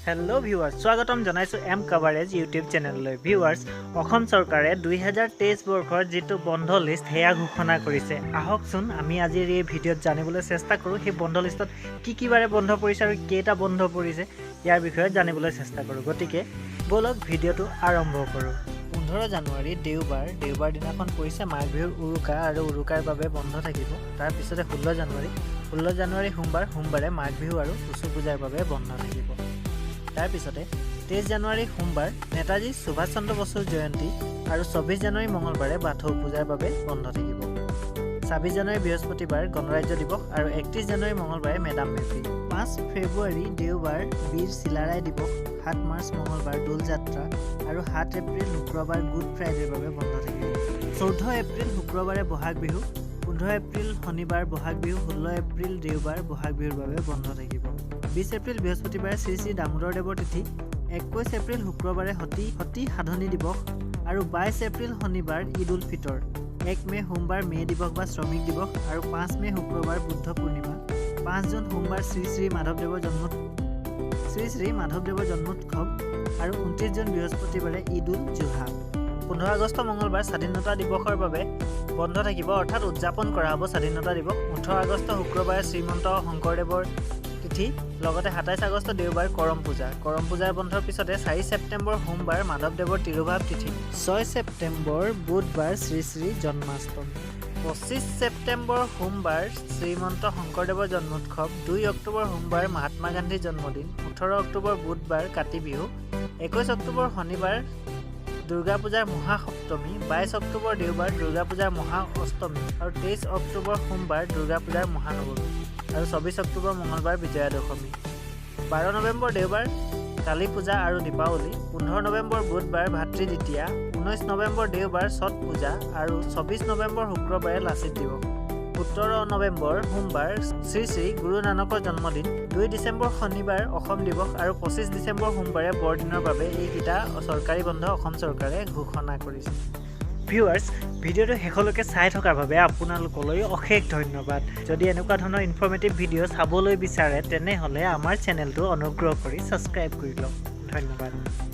hello viewers স্বাগতম জনাইছো M coverage YouTube চেনেললৈ ভিউৱাৰ্ছ অসম চৰকাৰে 2023 বৰ্ষৰ যেটো বন্ধ লিষ্ট হেয়া ঘোষণা কৰিছে আহকচোন আমি আজিৰ এই ভিডিঅ'ত জানিবলৈ চেষ্টা কৰো সেই বন্ধ লিষ্টত কি বাৰে বন্ধ পৰিছে আৰু কেটা বন্ধ পৰিছে ইয়াৰ বিষয়ে জানিবলৈ চেষ্টা কৰো গতিকে বলক ভিডিঅ'টো আৰম্ভ কৰো 15 জানুৱাৰী দেওবাৰ দিনাখন পৰিছে মাঘ বিহুৰ উৰুকা আৰু উৰুকাৰ বাবে বন্ধ থাকিব তাৰ পিছতে 16 জানুৱাৰী সোমবাৰে মাঘ বিহু আৰু টুসু পূজাৰ বাবে বন্ধ থাকিব তাৰ পিছতে 23 জানুৱাৰী সোমবাৰ নেতাজী সুভাষ চন্দ্ৰ বসুৰ জয়ন্তী আৰু 24 জানুৱাৰী মঙলবাৰে বাথৌ পূজাৰ বাবে বন্ধ থাকিব 26 জানুৱাৰী বৃহস্পতিবাৰ গণৰাজ্য দিৱস আৰু 31 জানুৱাৰী মঙলবাৰে মেডাম মেফি 5 ফেব্ৰুৱাৰী দেওবাৰ বীৰ চিলাৰায় দিৱস 7 মাৰ্চ মঙলবাৰ দোল যাত্ৰা আৰু 7 এপ্ৰিল শুক্ৰবাৰ গুড ফ্ৰাইডেৰ বাবে বন্ধ থাকিব 14 এপ্ৰিল শুক্ৰবাৰে বহাগ বিহু 15 এপ্ৰিল শনিবাৰ বহাগ বিহু 16 এপ্ৰিল দেওবাৰ বহাগ বিহুৰ বাবে বন্ধ থাকিব 20 এপ্ৰিল বৃহস্পতিবাৰে শ্ৰী শ্ৰী দামোদৰ দেৱৰ তিথি 21 এপ্ৰিল শুক্ৰবাৰে সতী সাধনী দিৱস আৰু 22 এপ্ৰিল শনিবাৰ ঈদ উল ফিতৰ 1 মে সোমবাৰ মে দিৱস বা শ্ৰমিক দিৱস আৰু 5 মে শুক্ৰবাৰ বুদ্ধ পূৰ্ণিমা 5 জুন সোমবাৰ শ্ৰী শ্ৰী মাধৱদেৱৰ জন্মোৎসৱ আৰু 29 জুন বৃহস্পতিবাৰে ঈদ উল জুহা 15 আগষ্ট মঙলবাৰ স্বাধীনতা দিৱসৰ বাবে বন্ধ থাকিব অৰ্থাৎ উদযাপন কৰা হ'ব স্বাধীনতা দিৱস 18 আগষ্ট শুক্ৰবাৰে শ্ৰীমন্ত শংকৰদেৱৰ তিথি লগতে 27 আগষ্ট দেওবাৰ কৰম পূজাৰ বন্ধৰ পিছতে 4 ছেপ্টেম্বৰ সোমবাৰ মাধৱদেৱৰ তিৰুভাৱ তিথি 6 ছেপ্টেম্বৰ বুধবাৰ শ্ৰী শ্ৰী জন্মাষ্টমী 25 ছেপ্টেম্বৰ সোমবাৰ শ্ৰীমন্ত শংকৰদেৱৰ জন্মোৎসৱ 2 অক্টোবৰ সোমবাৰ মহাত্মা গান্ধীৰ জন্মদিন 18 অক্টোবৰ বুধবাৰ কাতি বিহু 21 অক্টোবৰ শনিবাৰ দুৰ্গা পূজাৰ মহাসপ্তমী 22 অক্টোবৰ দেওবাৰ দুৰ্গা পূজাৰ মহা অষ্টমী আৰু 23 অক্টোবৰ সোমবাৰ দুৰ্গা পূজাৰ মহানৱমী আৰু 24 অক্টোবৰ মঙলবাৰ বিজয়া দশমী 12 নৱেম্বৰ দেওবাৰ কালী পূজা আৰু দীপাৱলী 15 নৱেম্বৰ বুধবাৰ ভাতৃ দ্বিতীয়া 19 নৱেম্বৰ দেওবাৰ ছট পূজা আৰু 24 নৱেম্বৰ শুক্ৰবাৰে লাচিত দিৱস 17 নৱেম্বৰ সোমবাৰ শ্ৰী শ্ৰী গুৰু নানকৰ জন্মদিন 2 ডিচেম্বৰ শনিবাৰ অসম দিৱস আৰু 25 ডিচেম্বৰ সোমবাৰে বৰদিনৰ বাবে এইকেইটা চৰকাৰী বন্ধ অসম চৰকাৰে ঘোষণা কৰিছে ভিউৱাৰ্ছ ভিডিঅ'টো শেষলৈকে চাই থকাৰ বাবে আপোনালোকলৈ অশেষ ধন্যবাদ যদি এনেকুৱা ধৰণৰ ইনফৰ্মেটিভ ভিডিঅ' চাবলৈ বিচাৰে তেনেহ'লে আমাৰ চেনেলটো অনুগ্ৰহ কৰি ছাবস্ক্ৰাইব কৰি লওক ধন্যবাদ